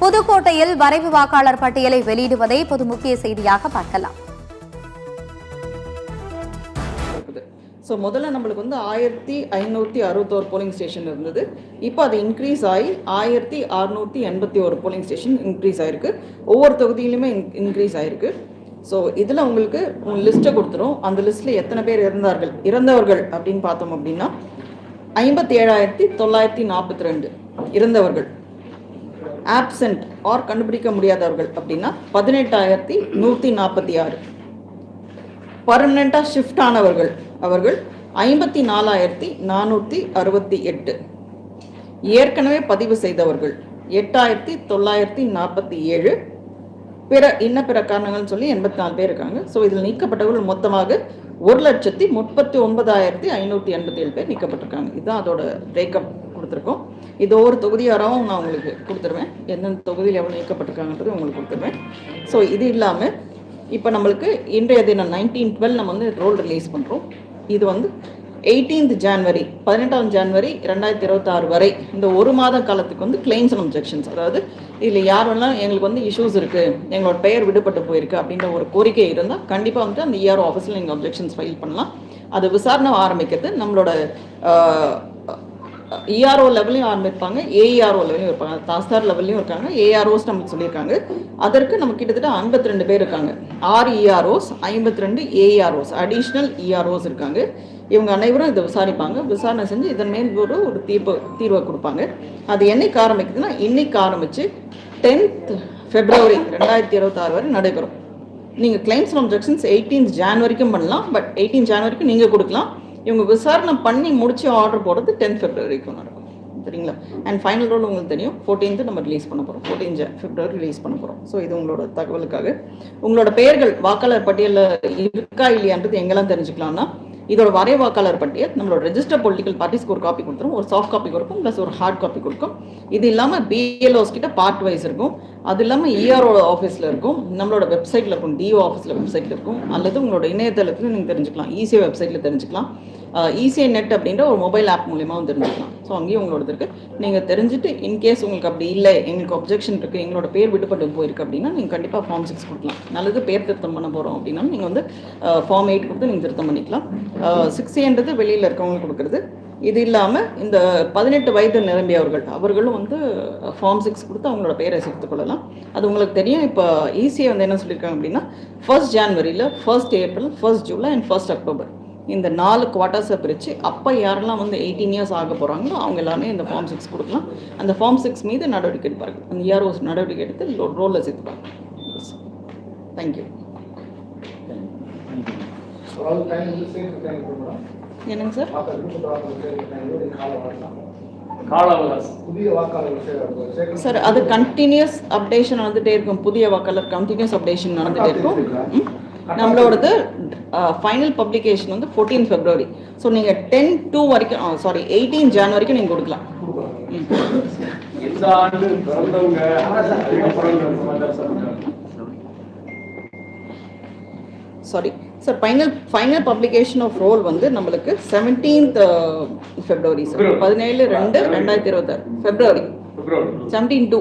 புதுக்கோட்டையில் வரைவு வாக்காளர் பட்டியலை வெளியிடுவதை பொது முக்கிய செய்தியாக பார்க்கலாம். முதல்ல நம்மளுக்கு 1561 போலிங் ஸ்டேஷன் இருந்தது. இப்போ அது இன்க்ரீஸ் ஆகி 1681 போலிங் ஸ்டேஷன் இன்க்ரீஸ் ஆயிருக்கு. ஒவ்வொரு தொகுதியிலுமே இன்க்ரீஸ் ஆயிருக்கு. ஸோ இதில் உங்களுக்கு லிஸ்ட்டை கொடுத்துரும். அந்த லிஸ்ட்டில் எத்தனை பேர் இறந்தவர்கள் அப்படின்னு பார்த்தோம் அப்படின்னா 57,942 இறந்தவர்கள். ஆப்சென்ட் ஆர் கண்டுபிடிக்க முடியாதவர்கள் அப்படின்னா 18,146. பர்மனெண்ட்டாக ஷிஃப்ட் ஆனவர்கள் அவர்கள் 54,468. ஏற்கனவே பதிவு செய்தவர்கள் 8,947. பிற காரணங்கள்னு சொல்லி 84 பேர் இருக்காங்க. ஸோ இதில் நீக்கப்பட்டவர்கள் மொத்தமாக 1,39,587 பேர் நீக்கப்பட்டிருக்காங்க. இதுதான் அதோட பிரேக்கப் கொடுத்துருக்கோம். இது ஒவ்வொரு தொகுதியாராகவும் நான் உங்களுக்கு கொடுத்துருவேன். எந்தெந்த தொகுதியில் எவ்வளோ நீக்கப்பட்டிருக்காங்கன்றது உங்களுக்கு கொடுத்துருவேன். ஸோ இது இல்லாமல் இப்போ நம்மளுக்கு இன்றைய தினம் 19/12 நம்ம ரோல் ரிலீஸ் பண்ணுறோம். இது 18th January 18ஆம் January 2026 வரை இந்த ஒரு மாத காலத்துக்கு கிளைம்ஸ் அண்ட் அப்ஜெக்ஷன்ஸ், அதாவது இதில் யாரெல்லாம் எங்களுக்கு இஷ்யூஸ் இருக்குது, எங்களோட பெயர் விடுபட்டு போயிருக்கு அப்படின்ற ஒரு கோரிக்கை இருந்தால் கண்டிப்பாக அந்த இஆர்ஓ ஆஃபீஸில் நீங்கள் அப்ஜெக்ஷன்ஸ் ஃபைல் பண்ணலாம். அது விசாரணை ஆரம்பிக்கிறது நம்மளோட இஆர்ஓ லெவலையும் ஆரம்பிப்பாங்க, ஏஇஆர்ஓ லெவலையும் இருப்பாங்க, தாஸ்தார் லெவல்லையும் இருக்காங்க, ஏஆர்ஓஸ் நமக்கு சொல்லியிருக்காங்க. அதற்கு நம்ம கிட்டத்தட்ட 52 பேர் இருக்காங்க. 6 இஆர்ஓஸ், 52 ஏஇஆர்ஓஸ், அடிஷ்னல் இஆர்ஓஸ் இருக்காங்க. இவங்க அனைவரும் இதை விசாரிப்பாங்க. விசாரணை செஞ்சு இதன் மேல் ஒரு தீர்வை கொடுப்பாங்க. அது என்னைக்கு ஆரம்பிக்குதுன்னா இன்னைக்கு ஆரம்பித்து 10th February 2026 வரை நடைபெறும். நீங்கள் claims and objections 18th January பண்ணலாம். பட் 18th January நீங்கள் கொடுக்கலாம். இவங்க விசாரணை பண்ணி முடிச்சு ஆர்டர் போடுறது 10th February நடக்கும். சரிங்களா? அண்ட் ஃபைனல் ரோல் உங்களுக்கு தெரியும் 14th நம்ம ரிலீஸ் பண்ண போகிறோம். 14th February ரிலீஸ் பண்ண போகிறோம். ஸோ இது உங்களோட தகவலுக்காக. உங்களோட பெயர்கள் வாக்காளர் பட்டியலில் இருக்கா இல்லையான்றது எங்கெல்லாம் தெரிஞ்சுக்கலாம்னா, இதோட வரை வாக்காளர் பட்டியல் நம்மளோட ரெஜிஸ்டர் பொலிட்டிக்கல் பார்ட்டிஸ்க்கு ஒரு காப்பி கொடுத்துரும், ஒரு சாஃப்ட் காப்பி கொடுக்கும், ப்ளஸ் ஒரு ஹார்ட் காப்பி கொடுக்கும். இது இல்லாமல் பிஎல்ஓஸ் கிட்ட பார்ட் வைஸ் இருக்கும். அது இல்லாமல் இஆர்ஓ ஆஃபீஸில் இருக்கும், நம்மளோட வெப்சைட்டில் இருக்கும், டிஓ ஆஃபீஸில் வெப்சைட்டில் இருக்கும், அல்லது உங்களோட இணையதளத்தில் நீங்கள் தெரிஞ்சுக்கலாம். இசிஐ வெப்சைட்டில் தெரிஞ்சுக்கலாம். இசிஐ நெட் அப்படின்ற ஒரு மொபைல் ஆப் மூலியமாகவும் தெரிஞ்சுக்கலாம். ஸோ அங்கேயும் உங்களோட இருக்குது. நீங்கள் தெரிஞ்சுட்டு இன்கேஸ் உங்களுக்கு அப்படி இல்லை, எங்களுக்கு அப்ஜெக்ஷன் இருக்குது, எங்களோட பேர் விடுபட்டு போயிருக்கு அப்படின்னா நீங்கள் கண்டிப்பாக Form 6 கொடுக்கலாம். நல்லது பேர் திருத்தம் பண்ண போகிறோம் அப்படின்னா நீங்கள் Form 8 கொடுத்து நீங்கள் திருத்தம் பண்ணிக்கலாம். 6A வெளியில் இருக்கவங்களுக்கு கொடுக்குறது. இது இல்லாமல் இந்த 18 வயது நிரம்பியவர்கள் அவர்களும் Form 6 கொடுத்து அவங்களோட பேரை சேர்த்துக் கொள்ளலாம். அது உங்களுக்கு தெரியும். இப்போ ஈஸியை என்ன சொல்லியிருக்காங்க அப்படின்னா 1st January, 1st April, 1st July and 1st October இந்த 4 குவார்ட்டர்ஸை பிரித்து அப்போ யாரெல்லாம் 18 years ஆக போகிறாங்களோ அவங்க எல்லாமே இந்த Form 6 கொடுக்கலாம். அந்த Form 6 மீது நடவடிக்கை எடுப்பார்கள். அந்த இஆர்ஓஸ் நடவடிக்கை எடுத்து ரோலில் சேர்த்துப்பாங்க. தேங்க்யூ. என்னங்க சார்? சார் அது கண்டினியூஸ் அப்டேஷன் நடந்துகிட்டே இருக்கும். புதிய வாக்காளர் கண்டினியூஸ் அப்டேஷன் நடந்துகிட்டே இருக்கும். நம்மளோடது final publication 14th February. So நீங்கள் 10/2 வரைக்கும் 18th January வரைக்கும் நீங்கள் கொடுக்கலாம். Sorry sir, final publication of roll நம்மளுக்கு 17th February சார். 17/2/2026 February 17/2